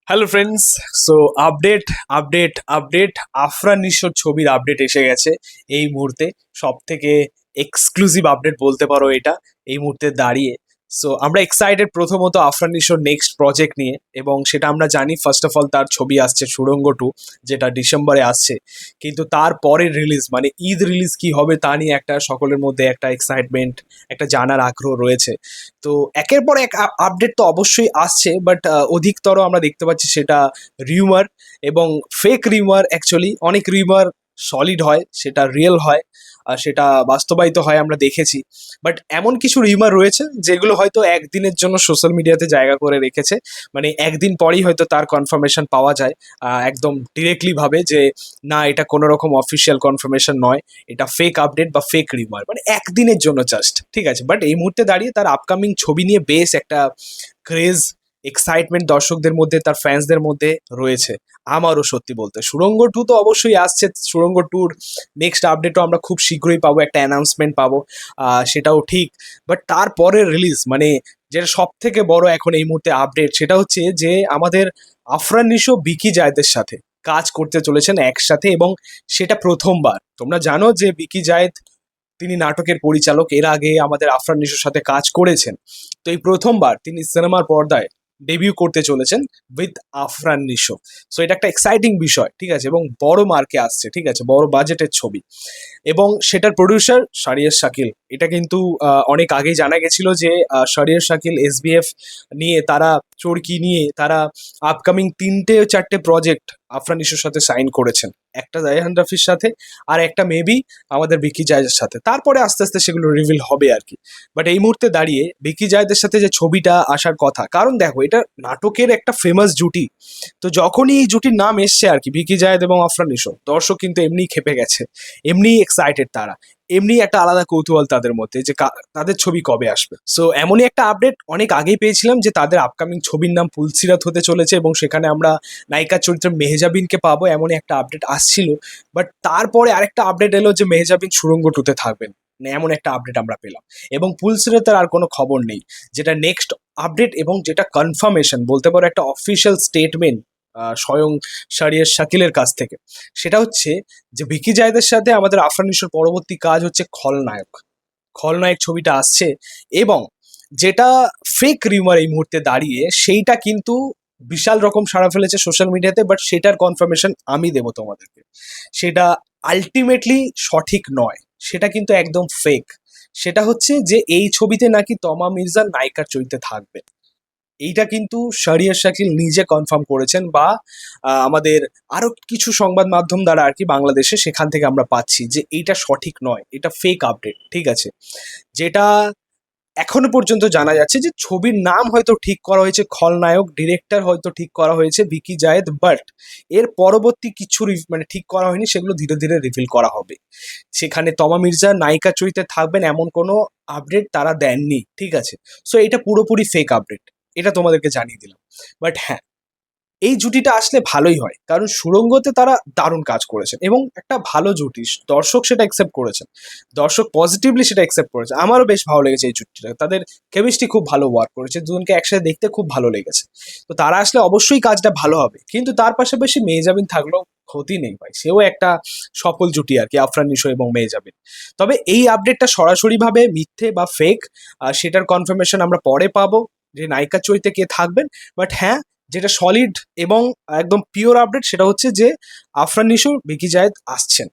Hello friends. So update update update Afran নিশোর ছবির update এসে গেছে এই মুহূর্তে। সব থেকে এক্সক্লুসিভ আপডেট বলতে পারো এটা এই মুহূর্তে দাঁড়িয়ে। সো আমরা এক্সাইটেড প্রথমত আফরান নিশোর নেক্সট প্রজেক্ট নিয়ে, এবং সেটা আমরা জানি ফার্স্ট অফ অল তার ছবি আসছে সুড়ঙ্গ 2, যেটা ডিসেম্বরে আসছে। কিন্তু তার পরের রিলিজ মানে ঈদ রিলিজ কি হবে তা নিয়ে একটা সকলের মধ্যে একটা এক্সাইটমেন্ট, একটা জানার আগ্রহ রয়েছে। তো একের পর এক আপডেট তো অবশ্যই আসছে, বাট অধিকতর আমরা দেখতে পাচ্ছি সেটা রিউমার এবং ফেক রিউমার। অ্যাকচুয়ালি অনেক রিউমার সলিড হয়, সেটা রিয়েল হয়, আর সেটা বাস্তবায়িত হয় আমরা দেখেছি। বাট এমন কিছু রিউমার রয়েছে যেগুলো হয়তো একদিনের জন্য সোশ্যাল মিডিয়াতে জায়গা করে রেখেছে, মানে একদিন পরেই হয়তো তার কনফার্মেশন পাওয়া যায় একদম ডিরেক্টলি ভাবে যে না, এটা কোনো রকম অফিসিয়াল কনফার্মেশন নয়, এটা ফেক আপডেট বা ফেক রিউমার, মানে একদিনের জন্য জাস্ট, ঠিক আছে। বাট এই মুহূর্তে দাঁড়িয়ে তার আপকামিং ছবি নিয়ে বেশ একটা ক্রেজ, এক্সাইটমেন্ট দর্শকদের মধ্যে, তার ফ্যান্সদের মধ্যে রয়েছে। আমারও সত্যি বলতে সুড়ঙ্গ 2 তো অবশ্যই আসছে। সুড়ঙ্গ 2-র নেক্সট আপডেটও আমরা খুব শীঘ্রই পাবো, একটা অ্যানাউন্সমেন্ট পাবো, সেটাও ঠিক। বাট তারপরের রিলিজ মানে যেটা সব থেকে বড় এখন এই মুহূর্তে আপডেট, সেটা হচ্ছে যে আমাদের আফরান নিশো বিকি জায়েদের সাথে কাজ করতে চলেছেন একসাথে, এবং সেটা প্রথমবার। তোমরা জানো যে বিকি জায়েদ তিনি নাটকের পরিচালক, এর আগে আমাদের আফরান নিশোর সাথে কাজ করেছেন। তো এই প্রথমবার তিনি সিনেমার পর্দায় ডেবিউ করতে চলেছেন উইথ আফরান নিশো। সো এটা একটা এক্সাইটিং বিষয়, ঠিক আছে, এবং বড় মার্কে আসছে, ঠিক আছে, বড় বাজেটের ছবি। এবং সেটার প্রডিউসার শাহরিয়ার শাকিল। এটা কিন্তু অনেক আগেই জানা গেছিল যে শাহরিয়ার শাকিল এসবিএফ নিয়ে, তারা চরকি নিয়ে তারা আপকামিং 3-4টে প্রজেক্ট আফরান নিশোর সাথে সাইন করেছেন। একটা জায়হান রাফির সাথে, আর একটা মেবি আমাদের বিকি জায়েদের সাথে। তারপরে আস্তে আস্তে সেগুলো রিভিল হবে আর কি। বাট এই মুহূর্তে দাঁড়িয়ে বিকি জায়েদের সাথে যে ছবিটা আসার কথা, কারণ দেখো এটা নাটকের একটা ফেমাস জুটি। তো যখনই এই জুটির নাম এসছে আর কি, বিকি জায়েদ এবং আফরান নিশো, দর্শক কিন্তু এমনিই খেপে গেছে, এমনি এক্সাইটেড তারা, এমনি একটা আলাদা কৌতূহল তাদের মধ্যে যে তাদের ছবি কবে আসবে। সো এমনই একটা আপডেট অনেক আগেই পেয়েছিলাম যে তাদের আপকামিং ছবির নাম পুলসিরাত হতে চলেছে, এবং সেখানে আমরা নায়িকার চরিত্রে মেহজাবিনকে পাবো, এমনই একটা আপডেট আসছিল। বাট তারপরে আরেকটা আপডেট এলো যে মেহজাবিন সুড়ঙ্গ 2-তে থাকবেন, মানে এমন একটা আপডেট আমরা পেলাম। এবং পুলসিরাতের আর কোনো খবর নেই। যেটা নেক্সট আপডেট এবং যেটা কনফার্মেশন বলতে পারো, একটা অফিসিয়াল স্টেটমেন্ট স্বয়ং শাহরিয়ার শাকিলের কাছ থেকে, সেটা হচ্ছে যে ভিকি জায়েদের সাথে আমাদের আফরান নিশোর পরবর্তী কাজ হচ্ছে খলনায়ক। খলনায়ক ছবিটা আসছে, এবং যেটা ফেক রিউমার এই মুহূর্তে দাঁড়িয়ে, সেইটা কিন্তু বিশাল রকম সাড়া ফেলেছে সোশ্যাল মিডিয়াতে। বাট সেটার কনফার্মেশন আমি দেবো তোমাদেরকে। সেটা আলটিমেটলি সঠিক নয়, সেটা কিন্তু একদম ফেক। সেটা হচ্ছে যে এই ছবিতে নাকি তমা মির্জা নায়িকার চরিত্রে থাকবে। এইটা কিন্তু শাহরিয়ার শাকিল নিজে কনফার্ম করেছেন, বা আমাদের আরো কিছু সংবাদ মাধ্যম দ্বারা আর কি বাংলাদেশে, সেখান থেকে আমরা পাচ্ছি যে এইটা সঠিক নয়, এটা ফেক আপডেট, ঠিক আছে। যেটা এখনো পর্যন্ত জানা যাচ্ছে যে ছবির নাম হয়তো ঠিক করা হয়েছে খলনায়ক, ডিরেক্টর হয়তো ঠিক করা হয়েছে বিকি জায়েদ, বাট এর পরবর্তী কিছু মানে ঠিক করা হয়নি, সেগুলো ধীরে ধীরে রিভিল করা হবে। সেখানে তমা মির্জা নায়িকা চরিত্রে থাকবেন এমন কোনো আপডেট তারা দেননি, ঠিক আছে। সো এটা পুরোপুরি ফেক আপডেট, এটা তোমাদেরকে জানিয়ে দিলাম। বাট হ্যাঁ, এই জুটিটা আসলে ভালোই হয়, কারণ সুড়ঙ্গতে তারা দারুণ কাজ করেছেন এবং একটা ভালো জুটি, দর্শক সেটা অ্যাকসেপ্ট করেছেন, দর্শক পজিটিভলি সেটা অ্যাকসেপ্ট করেছে। আমারও বেশ ভালো লেগেছে এই জুটিটা, তাদের কেমিস্ট্রি খুব ভালো ওয়ার্ক করেছে, দুজনকে একসাথে দেখতে খুব ভালো লেগেছে। তো তারা আসলে অবশ্যই কাজটা ভালো হবে, কিন্তু তার পাশাপাশি মেহজাবিন থাকলেও ক্ষতি নেই ভাই, সেও একটা সফল জুটি আর কি, আফরান নিশো এবং মেহজাবিন। তবে এই আপডেটটা সরাসরিভাবে মিথ্যে বা ফেক, সেটার কনফার্মেশন আমরা পরে পাবো যে নায়িকার চরিত্রে কে থাকবেন। বাট হ্যাঁ, যেটা সলিড এবং একদম পিওর আপডেট, সেটা হচ্ছে যে আফরান নিশো বিকি জায়েদ আসছেন,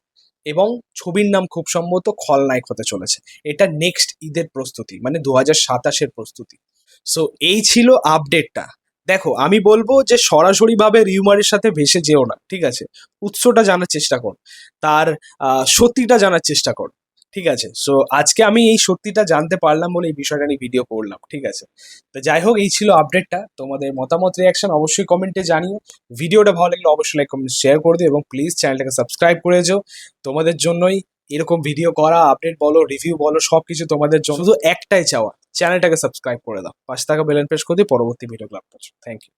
এবং ছবির নাম খুব সম্ভবত খলনায়ক হতে চলেছে। এটা নেক্সট ঈদের প্রস্তুতি, মানে 2027-এর প্রস্তুতি। সো এই ছিল আপডেটটা। দেখো আমি বলবো যে সরাসরিভাবে রিউমারের সাথে ভেসে যেও না, ঠিক আছে। উৎসটা জানার চেষ্টা কর, তার সত্যিটা জানার চেষ্টা কর, ঠিক আছে। সো আজকে আমি এই সত্যিটা জানতে পারলাম বলে এই বিষয়টা নিয়ে ভিডিও করলাম, ঠিক আছে। তো যাই হোক, এই ছিল আপডেটটা। তোমাদের মতামত, রিয়াকশন অবশ্যই কমেন্টে জানিও। ভিডিওটা ভালো লাগলে অবশ্যই লাইক কমেন্ট শেয়ার করে দিও, এবং প্লিজ চ্যানেলটাকে সাবস্ক্রাইব করে যেও। তোমাদের জন্যই এরকম ভিডিও করা, আপডেট বলো, রিভিউ বলো, সব কিছু তোমাদের জন্য। শুধু একটাই চাওয়া, চ্যানেলটাকে সাবস্ক্রাইব করে দাও, পাশে থাকা বেল আইকন প্রেস করে দিয়ে পরবর্তী ভিডিও ক্লাব করছো। Thank you.